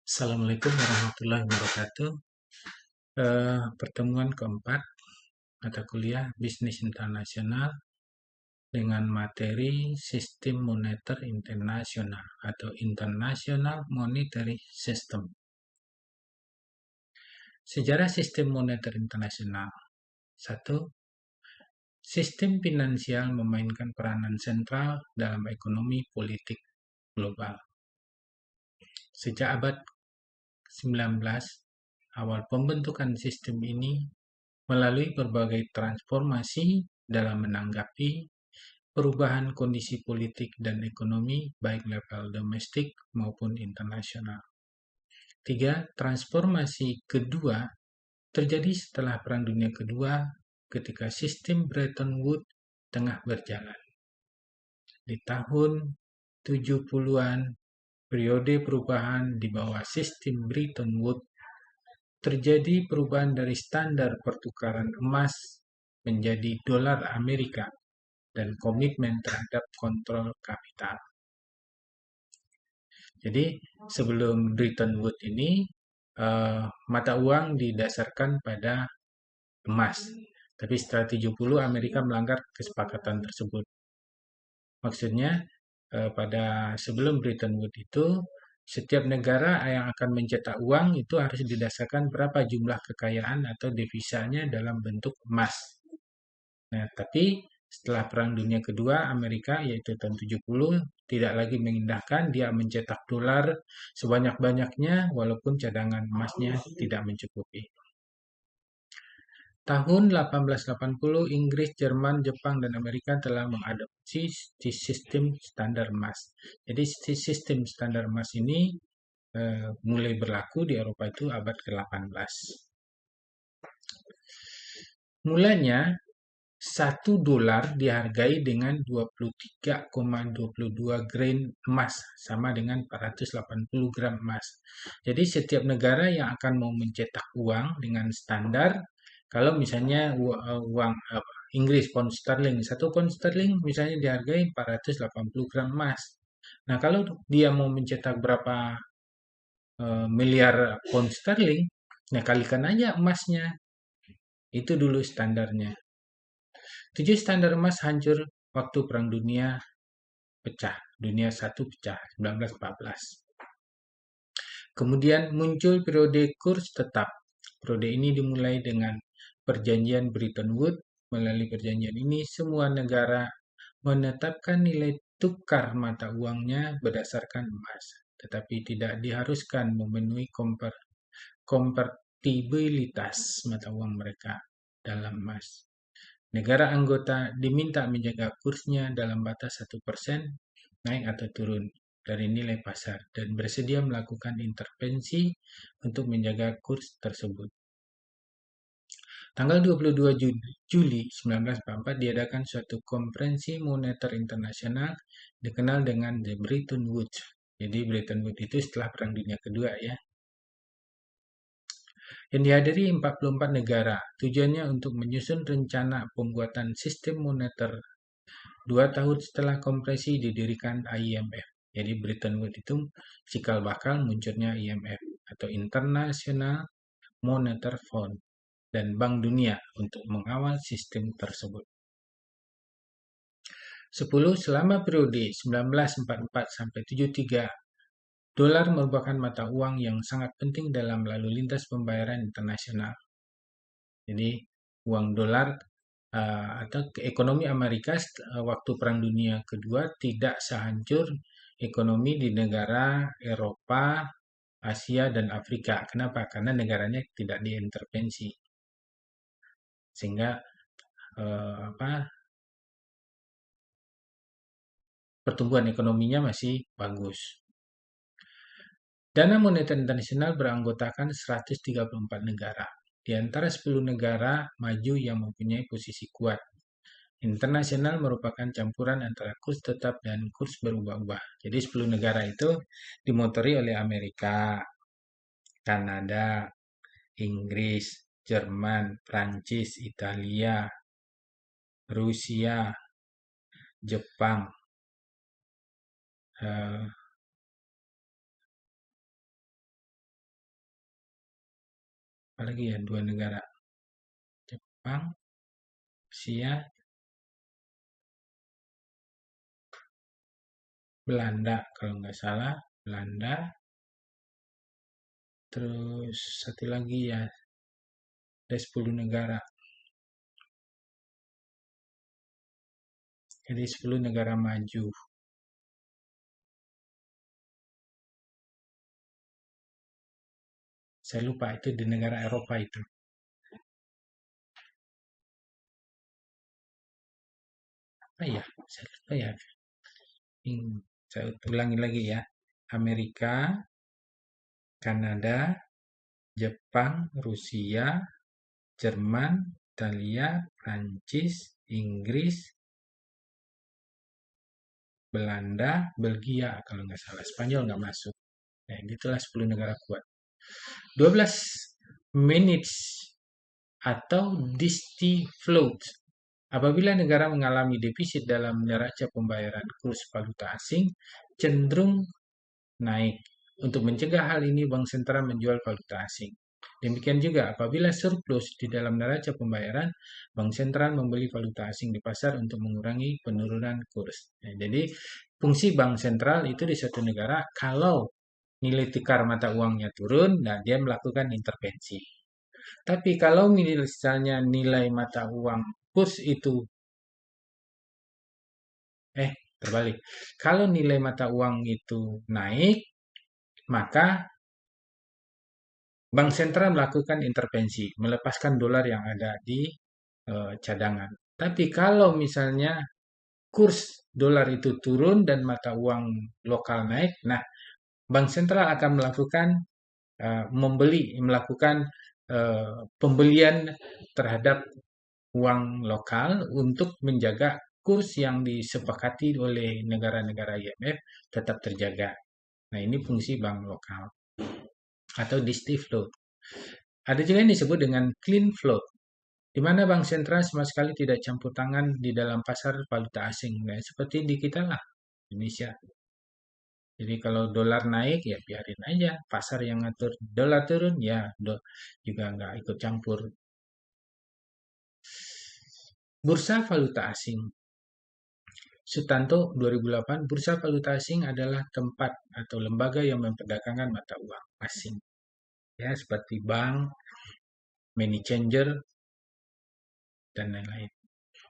Assalamualaikum warahmatullahi wabarakatuh. Pertemuan keempat mata kuliah Bisnis Internasional dengan materi Sistem Moneter Internasional atau International Monetary System. Sejarah Sistem Moneter Internasional. 1. Sistem finansial memainkan peranan sentral dalam ekonomi politik global. Sejak abad 19, awal pembentukan sistem ini melalui berbagai transformasi dalam menanggapi perubahan kondisi politik dan ekonomi baik level domestik maupun internasional. 3. Transformasi kedua terjadi setelah Perang Dunia Kedua ketika sistem Bretton Woods tengah berjalan. Di tahun 70-an, periode perubahan di bawah sistem Bretton Woods terjadi perubahan dari standar pertukaran emas menjadi dolar Amerika dan komitmen terhadap kontrol kapital. Jadi sebelum Bretton Woods ini mata uang didasarkan pada emas. Tapi setelah 70 Amerika melanggar kesepakatan tersebut. Maksudnya pada sebelum Bretton Woods itu setiap negara yang akan mencetak uang itu harus didasarkan berapa jumlah kekayaan atau devisanya dalam bentuk emas. Nah, tapi setelah Perang Dunia Kedua, Amerika yaitu tahun 70 tidak lagi mengindahkan, dia mencetak dolar sebanyak-banyaknya walaupun cadangan emasnya tidak mencukupi. Tahun 1880, Inggris, Jerman, Jepang, dan Amerika telah mengadopsi sistem standar emas. Jadi sistem standar emas ini mulai berlaku di Eropa itu abad ke-18. Mulanya, $1 dihargai dengan 23,22 grain emas, sama dengan 480 gram emas. Jadi setiap negara yang akan mau mencetak uang dengan standar, kalau misalnya uang Inggris pound sterling, 1 pound sterling misalnya dihargai 480 gram emas. Nah, kalau dia mau mencetak berapa miliar pound sterling, nah kalikan aja emasnya. Itu dulu standarnya. 7 standar emas hancur waktu Perang Dunia pecah. Dunia 1 pecah, 1914. Kemudian muncul periode kurs tetap. Periode ini dimulai dengan perjanjian Bretton Woods. Melalui perjanjian ini, semua negara menetapkan nilai tukar mata uangnya berdasarkan emas, tetapi tidak diharuskan memenuhi konvertibilitas mata uang mereka dalam emas. Negara anggota diminta menjaga kursnya dalam batas 1% naik atau turun dari nilai pasar dan bersedia melakukan intervensi untuk menjaga kurs tersebut. Tanggal 22 Juli 1944 diadakan suatu konferensi moneter internasional dikenal dengan The Bretton Woods. Jadi Bretton Woods itu setelah Perang Dunia Kedua ya. Yang dihadiri 44 negara. Tujuannya untuk menyusun rencana pembuatan sistem moneter 2 tahun setelah konferensi didirikan IMF. Jadi Bretton Woods itu cikal bakal munculnya IMF atau International Monetary Fund dan Bank Dunia untuk mengawal sistem tersebut. 10. Selama periode 1944 sampai 73, dolar merupakan mata uang yang sangat penting dalam lalu lintas pembayaran internasional. Jadi uang dolar atau ekonomi Amerika waktu Perang Dunia Kedua tidak sehancur ekonomi di negara Eropa, Asia, dan Afrika. Kenapa? Karena negaranya tidak diintervensi. Sehingga pertumbuhan ekonominya masih bagus. Dana Moneter Internasional beranggotakan 134 negara. Di antara 10 negara maju yang mempunyai posisi kuat. Internasional merupakan campuran antara kurs tetap dan kurs berubah-ubah. Jadi 10 negara itu dimotori oleh Amerika, Kanada, Inggris, Jerman, Prancis, Italia, Rusia, Jepang, apalagi ya, dua negara, Jepang, Rusia, Belanda kalau nggak salah, Belanda, terus satu lagi ya, ada 10 negara. Jadi 10 negara maju. Saya lupa itu di negara Eropa itu. Apa ya? Saya lupa ya. Saya ulangi lagi ya. Amerika, Kanada, Jepang, Rusia, Jerman, Italia, Prancis, Inggris, Belanda, Belgia kalau nggak salah. Spanyol nggak masuk. Nah, itulah 10 negara kuat. 12 minutes atau Disty float. Apabila negara mengalami defisit dalam neraca pembayaran kurs valuta asing, cenderung naik. Untuk mencegah hal ini, Bank Sentral menjual valuta asing. Demikian juga apabila surplus di dalam neraca pembayaran, Bank Sentral membeli valuta asing di pasar untuk mengurangi penurunan kurs. Nah, jadi fungsi Bank Sentral itu di suatu negara, kalau nilai tukar mata uangnya turun, nah dia melakukan intervensi. Tapi kalau misalnya nilai mata uang kurs itu terbalik. Kalau nilai mata uang itu naik, maka Bank Sentral melakukan intervensi, melepaskan dolar yang ada di cadangan. Tapi kalau misalnya kurs dolar itu turun dan mata uang lokal naik, nah Bank Sentral akan melakukan melakukan pembelian terhadap uang lokal untuk menjaga kurs yang disepakati oleh negara-negara IMF tetap terjaga. Nah, ini fungsi bank lokal atau disty float. Ada juga yang disebut dengan clean float, di mana bank sentral sama sekali tidak campur tangan di dalam pasar valuta asing. Nah, seperti di kita lah, Indonesia. Jadi kalau dolar naik ya biarin aja, pasar yang ngatur. Dolar turun ya juga nggak ikut campur. Bursa valuta asing. Sutanto 2008, Bursa Valuta Asing adalah tempat atau lembaga yang memperdagangkan mata uang asing. Ya, seperti bank, money changer, dan lain-lain.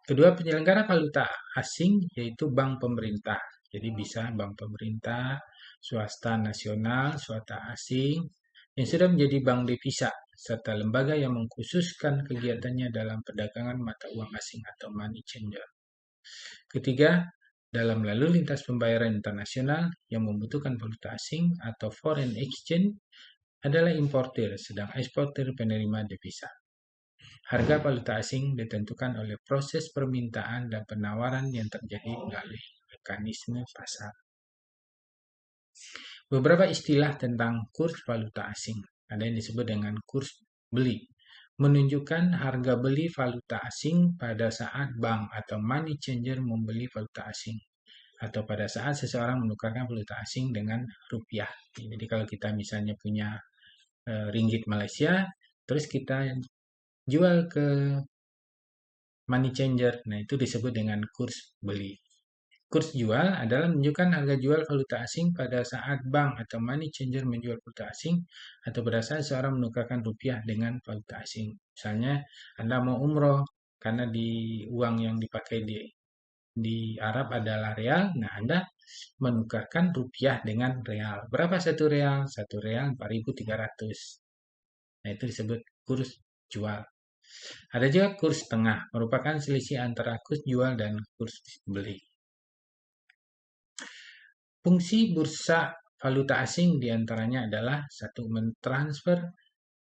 Kedua penyelenggara valuta asing yaitu bank pemerintah. Jadi bisa bank pemerintah, swasta nasional, swasta asing, yang sudah menjadi bank devisa, serta lembaga yang mengkhususkan kegiatannya dalam perdagangan mata uang asing atau money changer. Ketiga, dalam lalu lintas pembayaran internasional yang membutuhkan valuta asing atau foreign exchange adalah importir, sedang eksportir penerima devisa. Harga valuta asing ditentukan oleh proses permintaan dan penawaran yang terjadi melalui mekanisme pasar. Beberapa istilah tentang kurs valuta asing. Ada yang disebut dengan kurs beli. Menunjukkan harga beli valuta asing pada saat bank atau money changer membeli valuta asing. Atau pada saat seseorang menukarkan valuta asing dengan rupiah. Jadi kalau kita misalnya punya ringgit Malaysia, terus kita jual ke money changer. Nah, itu disebut dengan kurs beli. Kurs jual adalah menunjukkan harga jual valuta asing pada saat bank atau money changer menjual valuta asing atau pada saat seorang menukarkan rupiah dengan valuta asing. Misalnya, Anda mau umroh karena di uang yang dipakai di Arab adalah real, nah Anda menukarkan rupiah dengan real. Berapa satu real? Satu real 4.300. Nah, itu disebut kurs jual. Ada juga kurs tengah, merupakan selisih antara kurs jual dan kurs beli. Fungsi bursa valuta asing diantaranya adalah satu, mentransfer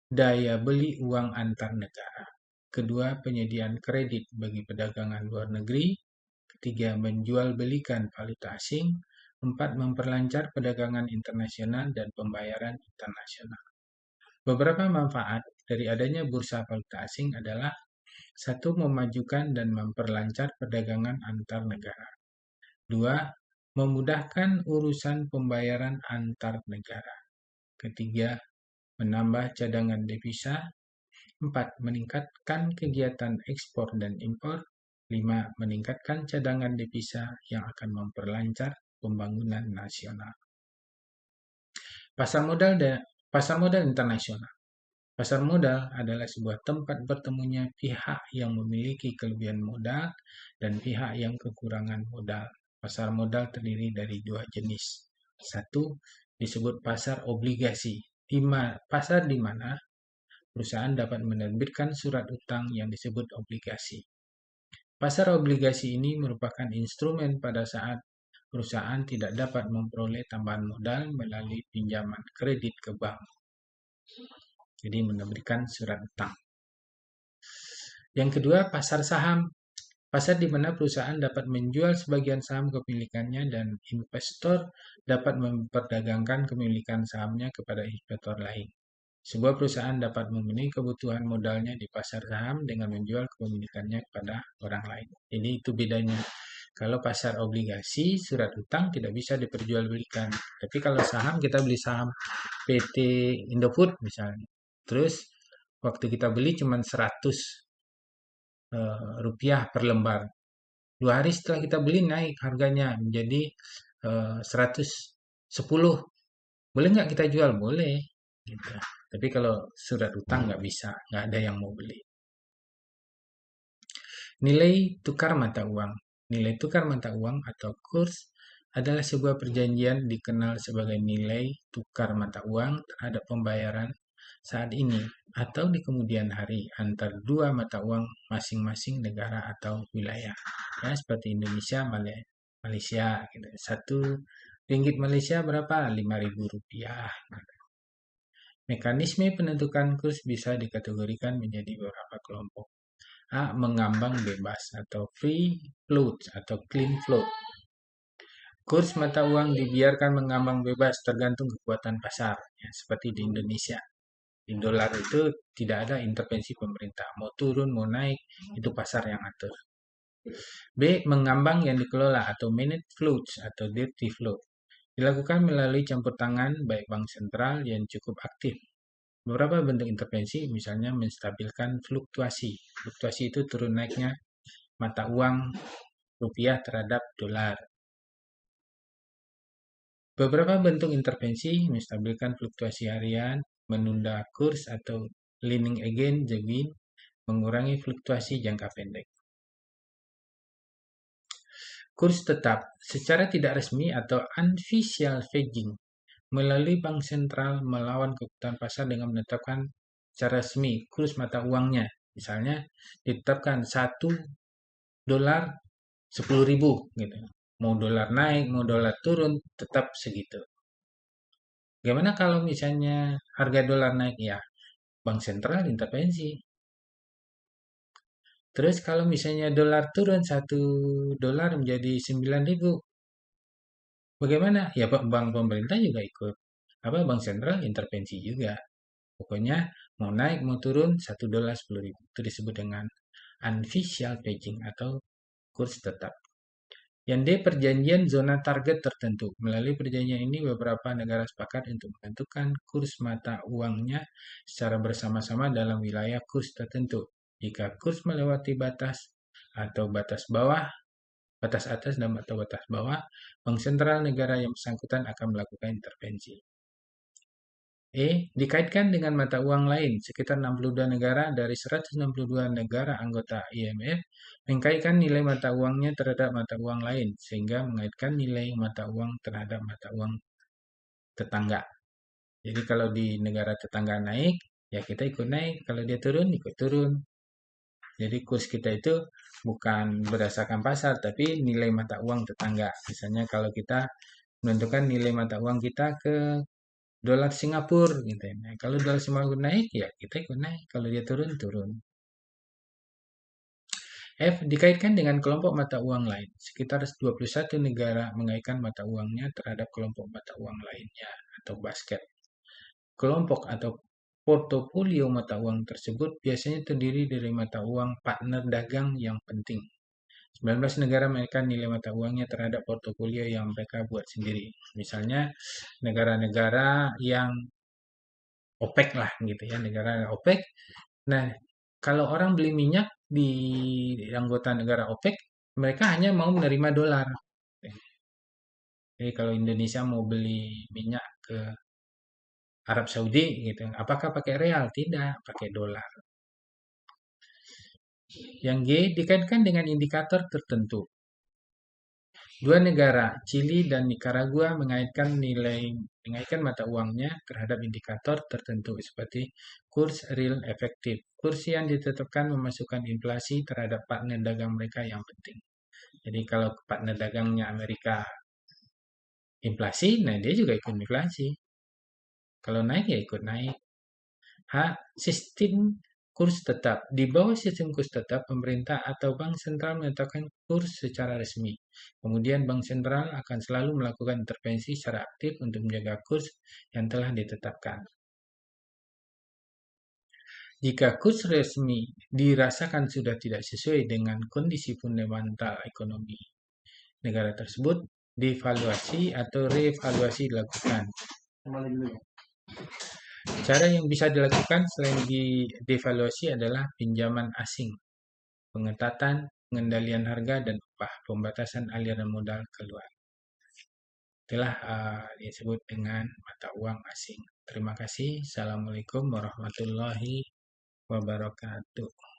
daya beli uang antar negara. Kedua, penyediaan kredit bagi perdagangan luar negeri. Ketiga, menjual belikan valuta asing. Empat, memperlancar perdagangan internasional dan pembayaran internasional. Beberapa manfaat dari adanya bursa valuta asing adalah satu, memajukan dan memperlancar perdagangan antar negara. Dua, memudahkan urusan pembayaran antar negara. Ketiga, menambah cadangan devisa. 4. Meningkatkan kegiatan ekspor dan impor. 5. Meningkatkan cadangan devisa yang akan memperlancar pembangunan nasional. Pasar modal internasional. Pasar modal adalah sebuah tempat bertemunya pihak yang memiliki kelebihan modal dan pihak yang kekurangan modal. Pasar modal terdiri dari dua jenis. Satu, disebut pasar obligasi. Pasar di mana perusahaan dapat menerbitkan surat utang yang disebut obligasi. Pasar obligasi ini merupakan instrumen pada saat perusahaan tidak dapat memperoleh tambahan modal melalui pinjaman kredit ke bank. Jadi menerbitkan surat utang. Yang kedua, pasar saham. Pasar di mana perusahaan dapat menjual sebagian saham kepemilikannya dan investor dapat memperdagangkan kepemilikan sahamnya kepada investor lain. Sebuah perusahaan dapat memenuhi kebutuhan modalnya di pasar saham dengan menjual kepemilikannya kepada orang lain. Jadi itu bedanya. Kalau pasar obligasi, surat utang tidak bisa diperjualbelikan. Tapi kalau saham, kita beli saham PT Indofood misalnya. Terus waktu kita beli cuma 100 rupiah per lembar. 2 hari setelah kita beli naik harganya menjadi 110. Boleh nggak kita jual? Boleh. Gitu. Tapi kalau surat utang nggak bisa, nggak ada yang mau beli. Nilai tukar mata uang. Nilai tukar mata uang atau kurs adalah sebuah perjanjian dikenal sebagai nilai tukar mata uang terhadap pembayaran saat ini atau di kemudian hari antar dua mata uang masing-masing negara atau wilayah. Ya, seperti Indonesia, Malaysia. Gitu. 1 ringgit Malaysia berapa? 5.000 rupiah. Mekanisme penentukan kurs bisa dikategorikan menjadi beberapa kelompok. A. Mengambang bebas atau free float atau clean float. Kurs mata uang dibiarkan mengambang bebas tergantung kekuatan pasar, ya, seperti di Indonesia. Di dolar itu tidak ada intervensi pemerintah. Mau turun, mau naik, itu pasar yang atur. B. Mengambang yang dikelola atau managed floats atau dirty float. Dilakukan melalui campur tangan baik bank sentral yang cukup aktif. Beberapa bentuk intervensi misalnya menstabilkan fluktuasi. Fluktuasi itu turun naiknya mata uang rupiah terhadap dolar. Beberapa bentuk intervensi menstabilkan fluktuasi harian, menunda kurs atau leaning against the wind, mengurangi fluktuasi jangka pendek. Kurs tetap secara tidak resmi atau unofficial hedging melalui bank sentral melawan kebutuhan pasar dengan menetapkan secara resmi kurs mata uangnya. Misalnya ditetapkan 1 dolar 10.000 gitu. Mau dolar naik, mau dolar turun, tetap segitu. Gimana kalau misalnya harga dolar naik? Ya, bank sentral intervensi. Terus kalau misalnya dolar turun 1 dolar menjadi 9.000, bagaimana? Ya, bank pemerintah juga ikut. Bank sentral intervensi juga. Pokoknya mau naik mau turun 1 dolar 10.000. Itu disebut dengan unofficial hedging atau kurs tetap. Yang D, perjanjian zona target tertentu. Melalui perjanjian ini beberapa negara sepakat untuk menentukan kurs mata uangnya secara bersama-sama dalam wilayah kurs tertentu. Jika kurs melewati batas atau batas bawah, batas atas dan atau batas bawah, bank sentral negara yang bersangkutan akan melakukan intervensi. Dikaitkan dengan mata uang lain. Sekitar 62 negara dari 162 negara anggota IMF mengkaitkan nilai mata uangnya terhadap mata uang lain, sehingga mengaitkan nilai mata uang terhadap mata uang tetangga. Jadi kalau di negara tetangga naik, ya kita ikut naik. Kalau dia turun, ikut turun. Jadi kurs kita itu bukan berdasarkan pasar, tapi nilai mata uang tetangga. Misalnya kalau kita menentukan nilai mata uang kita ke dolar Singapura gitu ya. Nah, kalau dolar Singapura naik ya kita ikut naik, kalau dia turun turun. F dikaitkan dengan kelompok mata uang lain. Sekitar 21 negara mengaitkan mata uangnya terhadap kelompok mata uang lainnya atau basket. Kelompok atau portofolio mata uang tersebut biasanya terdiri dari mata uang partner dagang yang penting. 19 negara menaikkan nilai mata uangnya terhadap portofolio yang mereka buat sendiri. Misalnya negara-negara yang OPEC lah gitu ya, negara OPEC Nah, kalau orang beli minyak di anggota negara OPEC, mereka hanya mau menerima dolar. Jadi kalau Indonesia mau beli minyak ke Arab Saudi gitu, apakah pakai real? Tidak, pakai dolar. Yang G dikaitkan dengan indikator tertentu. Dua negara, Chili dan Nicaragua, mengaitkan mata uangnya terhadap indikator tertentu seperti kurs real efektif. Kurs yang ditetapkan memasukkan inflasi terhadap partner dagang mereka yang penting. Jadi kalau partner dagangnya Amerika inflasi, nah dia juga ikut inflasi. Kalau naik ya ikut naik. H. Sistem kurs tetap. Di bawah sistem kurs tetap, pemerintah atau bank sentral menetapkan kurs secara resmi. Kemudian bank sentral akan selalu melakukan intervensi secara aktif untuk menjaga kurs yang telah ditetapkan. Jika kurs resmi dirasakan sudah tidak sesuai dengan kondisi fundamental ekonomi negara tersebut, devaluasi atau revaluasi dilakukan. Cara yang bisa dilakukan selain di devaluasi adalah pinjaman asing, pengetatan pengendalian harga dan upah, pembatasan aliran modal keluar. Itulah disebut dengan mata uang asing. Terima kasih. Assalamualaikum warahmatullahi wabarakatuh.